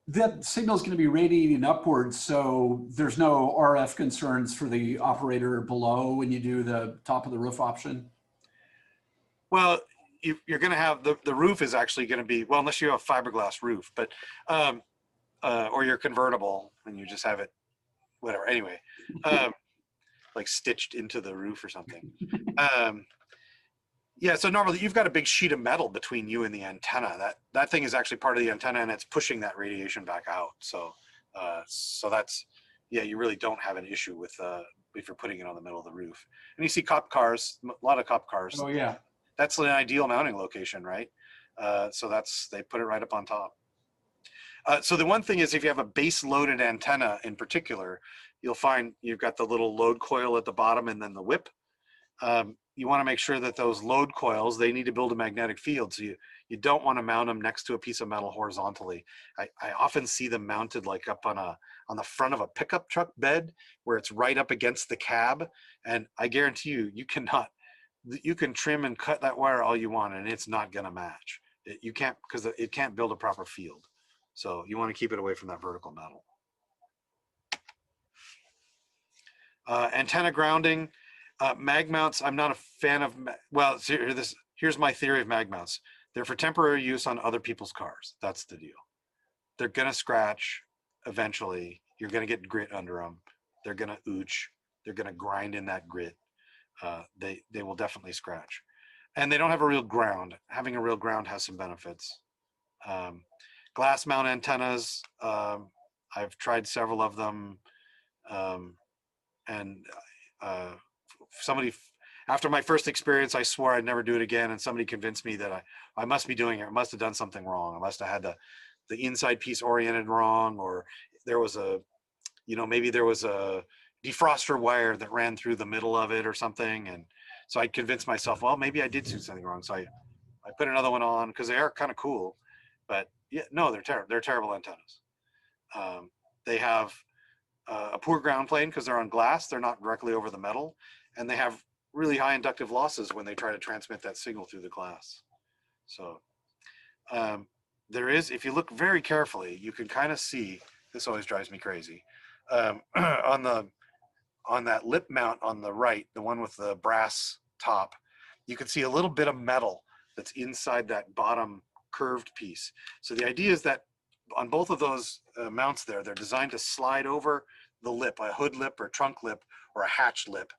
That signal is going to be radiating upwards, so there's no RF concerns for the operator below when you do the top of the roof option? Well, you're going to have the roof is actually going to be, well, unless you have a fiberglass roof, but or you're convertible and you just have it, whatever. Anyway, like stitched into the roof or something. Yeah, so normally you've got a big sheet of metal between you and the antenna. That thing is actually part of the antenna, and it's pushing that radiation back out. So, so that's, yeah, you really don't have an issue with if you're putting it on the middle of the roof. And you see cop cars, a lot of cop cars. Oh yeah. That's an ideal mounting location, right? So they put it right up on top. So the one thing is, if you have a base loaded antenna in particular, you'll find you've got the little load coil at the bottom and then the whip. You want to make sure that those load coils, they need to build a magnetic field. So you don't want to mount them next to a piece of metal horizontally. I often see them mounted like up on the front of a pickup truck bed where it's right up against the cab. And I guarantee you can trim and cut that wire all you want and it's not going to match. You can't, because it can't build a proper field. So you want to keep it away from that vertical metal. Antenna grounding. Mag mounts, I'm not a fan of, well, here's my theory of mag mounts. They're for temporary use on other people's cars. That's the deal. They're going to scratch eventually. You're going to get grit under them. They're going to ooch. They're going to grind in that grit. They will definitely scratch. And they don't have a real ground. Having a real ground has some benefits. Glass mount antennas, I've tried several of them. Somebody, after my first experience, I swore I'd never do it again, and somebody convinced me that I must be doing it. I must have done something wrong. I must have had the inside piece oriented wrong, or there was maybe there was a defroster wire that ran through the middle of it or something. And so I convinced myself, well, maybe I did do something wrong. So I put another one on because they are kind of cool, but yeah, no, they're terrible. They're terrible antennas. They have a poor ground plane because they're on glass. They're not directly over the metal. And they have really high inductive losses when they try to transmit that signal through the glass. So there is, if you look very carefully, you can kind of see, this always drives me crazy, on that lip mount on the right, the one with the brass top, you can see a little bit of metal that's inside that bottom curved piece. So the idea is that on both of those mounts there, they're designed to slide over the lip, a hood lip or trunk lip or a hatch lip.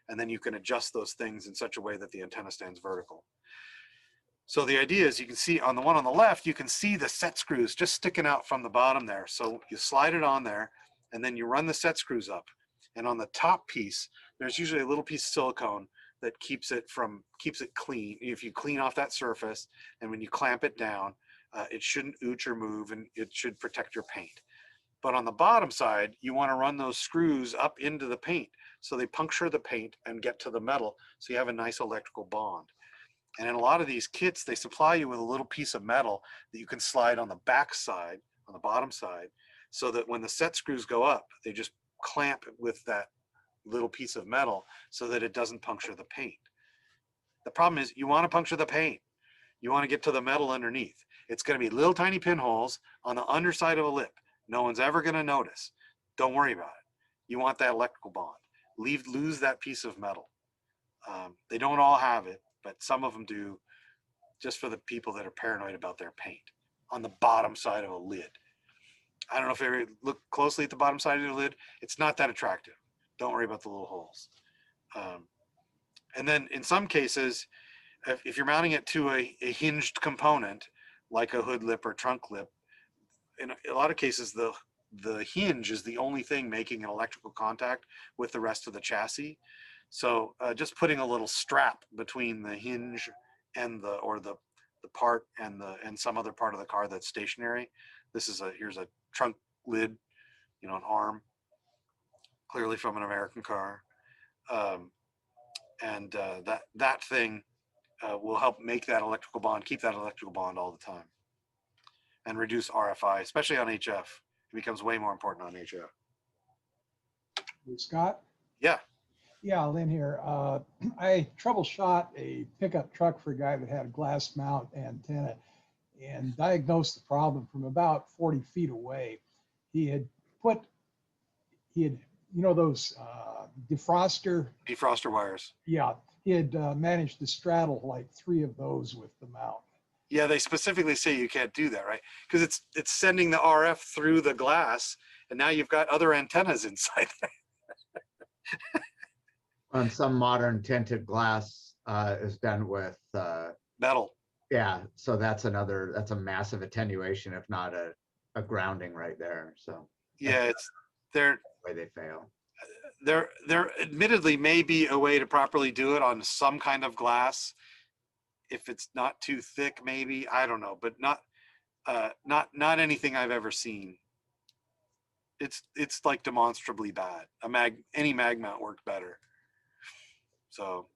And then you can adjust those things in such a way that the antenna stands vertical. So the idea is, you can see on the one on the left, you can see the set screws just sticking out from the bottom there. So you slide it on there and then you run the set screws up. And on the top piece, there's usually a little piece of silicone that keeps it clean. If you clean off that surface, and when you clamp it down, it shouldn't ooch or move, and it should protect your paint. But on the bottom side, you want to run those screws up into the paint. So they puncture the paint and get to the metal. So you have a nice electrical bond. And in a lot of these kits, they supply you with a little piece of metal that you can slide on the back side, on the bottom side, so that when the set screws go up, they just clamp with that little piece of metal so that it doesn't puncture the paint. The problem is you want to puncture the paint. You want to get to the metal underneath. It's going to be little tiny pinholes on the underside of a lip. No one's ever going to notice. Don't worry about it. You want that electrical bond. Lose that piece of metal. They don't all have it, but some of them do, just for the people that are paranoid about their paint on the bottom side of a lid. I don't know if you ever look closely at the bottom side of the lid. It's not that attractive. Don't worry about the little holes. And then in some cases, if you're mounting it to a hinged component, like a hood lip or trunk lip, in a lot of cases, the hinge is the only thing making an electrical contact with the rest of the chassis. So just putting a little strap between the hinge and the part and some other part of the car that's stationary. Here's a trunk lid, an arm, clearly from an American car, and that thing will help make that electrical bond, keep that electrical bond all the time, and reduce RFI, especially on HF. It becomes way more important on HF. Scott? Yeah. Yeah, Lynn here. I troubleshot a pickup truck for a guy that had a glass mount antenna and diagnosed the problem from about 40 feet away. He had those defroster wires. Yeah, he had managed to straddle like 3 of those with the mount. Yeah, they specifically say you can't do that, right? Because it's sending the RF through the glass, and now you've got other antennas inside there. On some modern tinted glass is done with metal. Yeah, so that's a massive attenuation, if not a grounding right there. So yeah, they're the way they fail. There admittedly may be a way to properly do it on some kind of glass. If it's not too thick, maybe, I don't know, but not anything I've ever seen. It's like demonstrably bad. Any mag mount worked better. So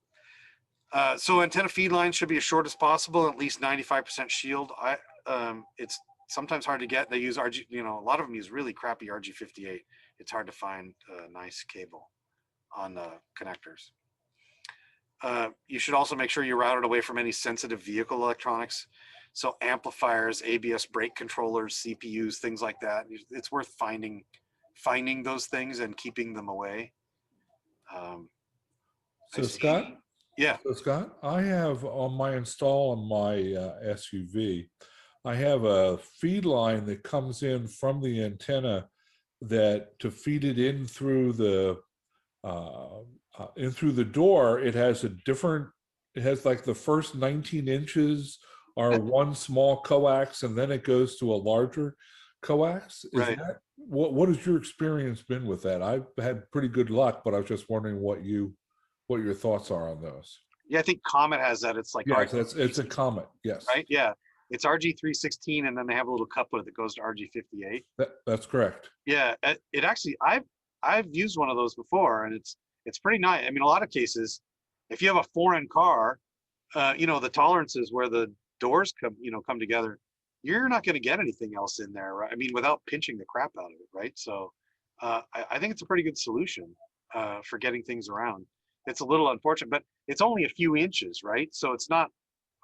antenna feed lines should be as short as possible, at least 95% shield. It's sometimes hard to get. They use RG, a lot of them use really crappy RG58. It's hard to find a nice cable on the connectors. You should also make sure you're routed away from any sensitive vehicle electronics. So amplifiers, ABS brake controllers, CPUs, things like that. It's worth finding those things and keeping them away. So Scott? Yeah. So Scott, I have on my install on my SUV, I have a feed line that comes in from the antenna that to feed it in through the door, it has like the first 19 inches are one small coax, and then it goes to a larger coax. Right. What has your experience been with that? I've had pretty good luck, but I was just wondering what your thoughts are on those. Yeah, I think Comet has that. It's like it's a Comet. Yes. Right. Yeah. It's RG316, and then they have a little coupler that goes to RG58. That's correct. Yeah. It actually, I've used one of those before, and it's pretty nice. I mean, a lot of cases, if you have a foreign car, the tolerances where the doors come together, you're not going to get anything else in there, right? I mean, without pinching the crap out of it, right? So I think it's a pretty good solution for getting things around. It's a little unfortunate, but it's only a few inches, right? So it's not,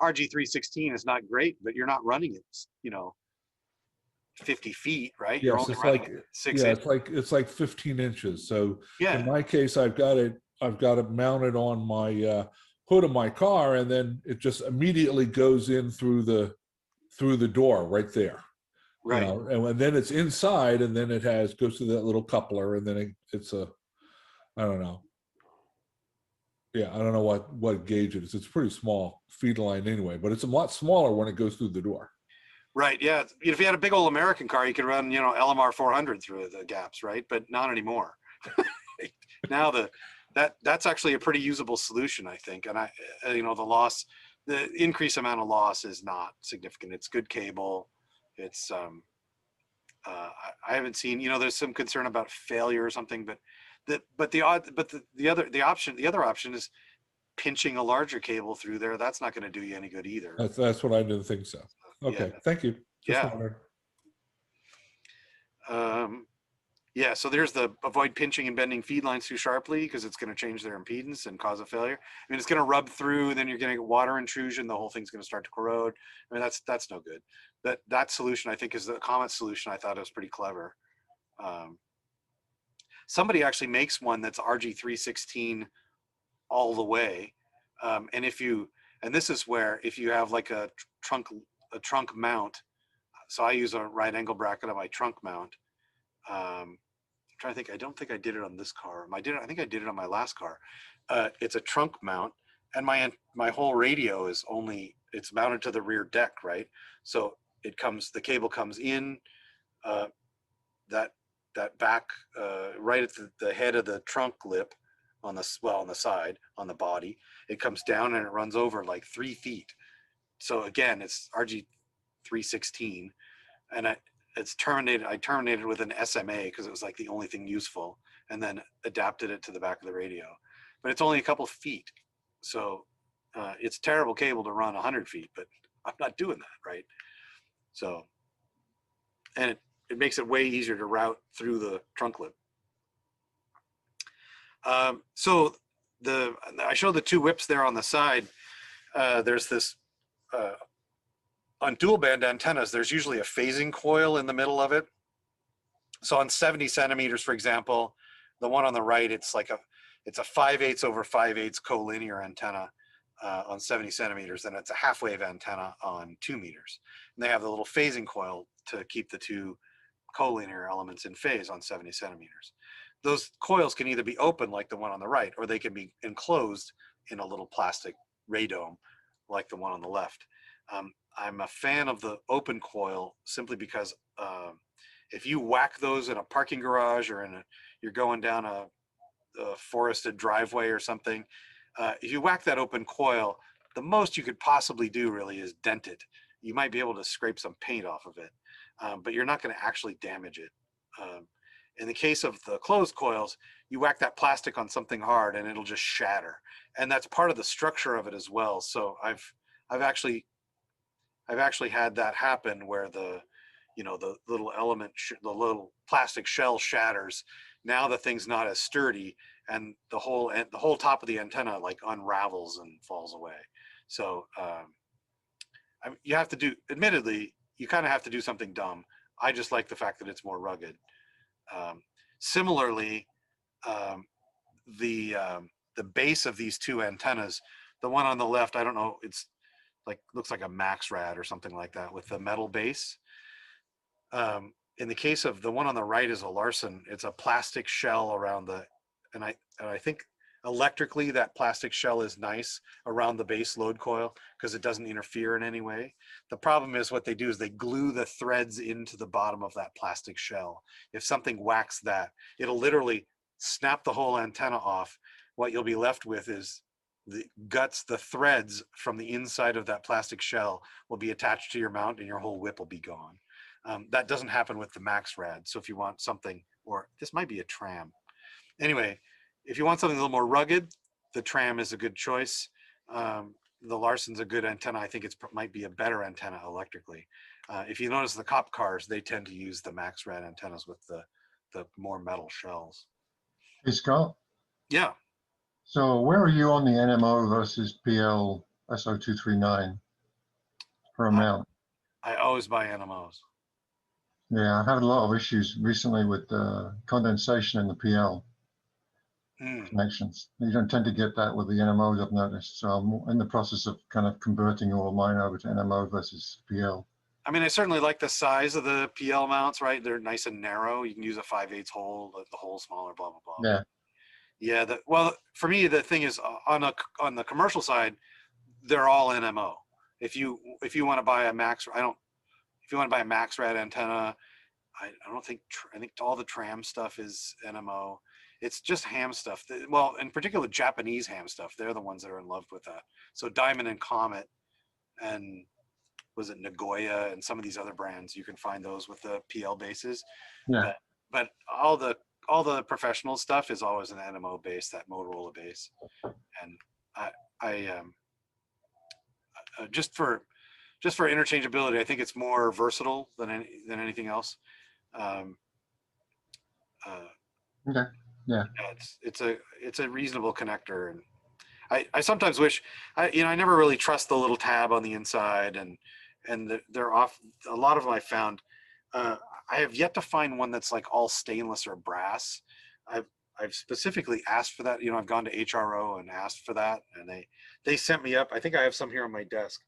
RG316 is not great, but you're not running it, 50 feet, right? You're Yes, only it's running like it 6 inches. it's like 15 inches. So Yeah. in my case, I've got it mounted on my hood of my car, and then it just immediately goes in through the door right there. Right. And then it's inside, and then it goes to that little coupler, and then it's I don't know. Yeah, I don't know what gauge it is. It's a pretty small feed line anyway, but it's a lot smaller when it goes through the door. Right. Yeah. If you had a big old American car, you could run, LMR 400 through the gaps, right? But not anymore. Now that's actually a pretty usable solution, I think. And the increased amount of loss is not significant. It's good cable. It's I haven't seen, there's some concern about failure or something, but the other option is pinching a larger cable through there. That's not going to do you any good either. That's what I didn't think so. Okay, Yeah. thank you. Just Yeah. wondering. Yeah, so there's the avoid pinching and bending feed lines too sharply because it's going to change their impedance and cause a failure. I mean, it's going to rub through, then you're going to get water intrusion. The whole thing's going to start to corrode. I mean, that's no good. That solution, I think, is the Comet solution. I thought it was pretty clever. Somebody actually makes one that's RG316 all the way. And this is where if you have like a trunk mount, so I use a right angle bracket on my trunk mount. I'm trying to think. I don't think I did it on this car. I think I did it on my last car. It's a trunk mount, and my whole radio is it's mounted to the rear deck, right? So the cable comes in that back right at the head of the trunk lip on the side on the body. It comes down and it runs over like 3 feet. So again, it's RG316, and I terminated with an SMA because it was like the only thing useful, and then adapted it to the back of the radio. But it's only a couple feet, so it's a terrible cable to run 100 feet. But I'm not doing that, right? So, and it makes it way easier to route through the trunk lip. So I showed the 2 whips there on the side. There's this. On dual band antennas, there's usually a phasing coil in the middle of it. So on 70 centimeters, for example, the one on the right, it's a 5/8 over 5/8 collinear antenna on 70 centimeters, and it's a half wave antenna on 2 meters. And they have the little phasing coil to keep the 2 collinear elements in phase on 70 centimeters. Those coils can either be open like the one on the right, or they can be enclosed in a little plastic radome like the one on the left. I'm a fan of the open coil simply because if you whack those in a parking garage or you're going down a forested driveway or something, if you whack that open coil, the most you could possibly do really is dent it. You might be able to scrape some paint off of it, but you're not going to actually damage it. In the case of the closed coils, you whack that plastic on something hard and it'll just shatter, and that's part of the structure of it as well. So I've actually had that happen where the little element, the little plastic shell shatters. Now the thing's not as sturdy, and the whole top of the antenna like unravels and falls away. So you have to do, admittedly, you kind of have to do something dumb. I just like the fact that it's more rugged. Similarly, the base of these 2 antennas, the one on the left, I don't know, it's looks like a Max Rad or something like that with the metal base. In the case of the one on the right is a Larson. It's a plastic shell around and I think electrically that plastic shell is nice around the base load coil because it doesn't interfere in any way. The problem is what they do is they glue the threads into the bottom of that plastic shell. If something whacks that, it'll literally snap the whole antenna off. What you'll be left with is the threads from the inside of that plastic shell will be attached to your mount and your whole whip will be gone. That doesn't happen with the Max Rad. So if you want something, or this might be a tram. Anyway, if you want something a little more rugged, the tram is a good choice. The Larson's a good antenna. I think it might be a better antenna electrically. If you notice the cop cars, they tend to use the Max Rad antennas with the more metal shells. Hey, Scott. Yeah. So where are you on the NMO versus PL SO239 per mount? I always buy NMOs. Yeah, I had a lot of issues recently with condensation in the PL connections. You don't tend to get that with the NMOs, I've noticed. So I'm in the process of kind of converting all of mine over to NMO versus PL. I mean, I certainly like the size of the PL mounts, right? They're nice and narrow. You can use a 5/8 hole, the hole smaller, blah, blah, blah. Yeah. Yeah. Well, for me, the thing is on the commercial side, they're all NMO. If you want to buy a Max, if you want to buy a Max Rad antenna, I think all the tram stuff is NMO. It's just ham stuff. Well, in particular, Japanese ham stuff. They're the ones that are in love with that. So Diamond and Comet and was it Nagoya and some of these other brands, you can find those with the PL bases. Yeah. But all the professional stuff is always an NMO base, that Motorola base. And just for interchangeability, I think it's more versatile than anything else. Okay. Yeah. It's a reasonable connector, and I sometimes wish I never really trust the little tab on the inside, and they're off. A lot of them I found. I have yet to find one that's like all stainless or brass. I've specifically asked for that. I've gone to HRO and asked for that, and they sent me up. I think I have some here on my desk.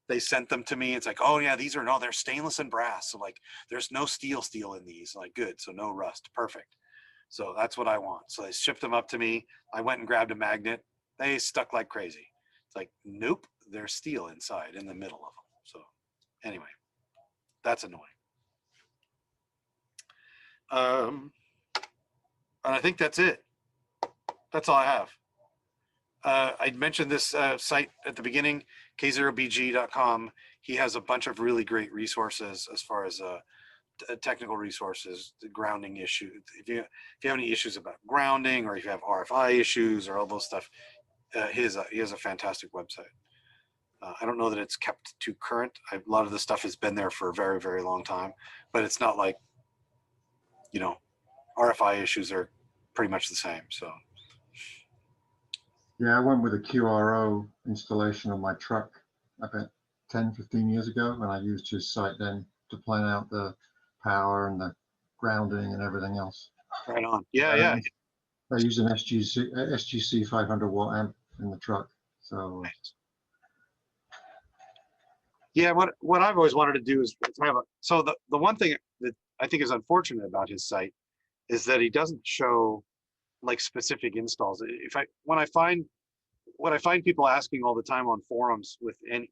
They sent them to me. It's like, oh yeah, they're stainless and brass. So like, there's no steel in these. Like, good, so no rust, perfect. So that's what I want. So they shipped them up to me. I went and grabbed a magnet. They stuck like crazy. It's like, nope, there's steel inside in the middle of them. So anyway, that's annoying. And I think that's it. That's all I have. I mentioned this site at the beginning, k0bg.com. He has a bunch of really great resources as far as technical resources, the grounding issue. If you have any issues about grounding, or if you have RFI issues or all those stuff, he has a fantastic website. I don't know that it's kept too current. A lot of the stuff has been there for a very, very long time, but it's not like, RFI issues are pretty much the same. So. Yeah, I went with a QRO installation on my truck about 10, 15 years ago, and I used his site then to plan out the power and the grounding and everything else. Right on. Yeah. I use an SGC 500 watt amp in the truck. So yeah, what I've always wanted to do is have so the one thing that I think is unfortunate about his site is that he doesn't show like specific installs. What I find people asking all the time on forums with any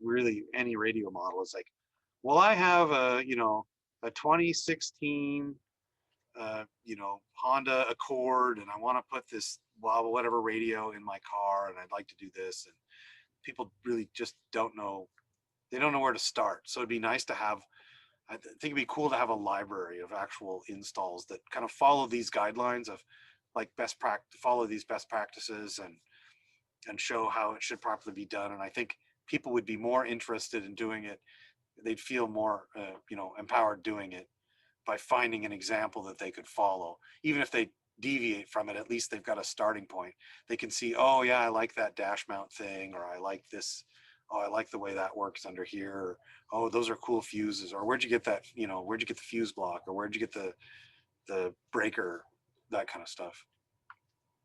radio model is like, well, I have a 2016 Honda Accord, and I want to put this whatever radio in my car, and I'd like to do this. And people really just don't know. They don't know where to start. So it'd be nice to have, I think it'd be cool to have a library of actual installs that kind of follow these guidelines of like follow these best practices and show how it should properly be done. And I think people would be more interested in doing it. They'd feel more, empowered doing it by finding an example that they could follow. Even if they deviate from it, at least they've got a starting point. They can see, oh yeah, I like that dash mount thing, or I like this. Oh, I like the way that works under here. Or, oh, those are cool fuses. Or where'd you get that? Where'd you get the fuse block? Or where'd you get the breaker? That kind of stuff.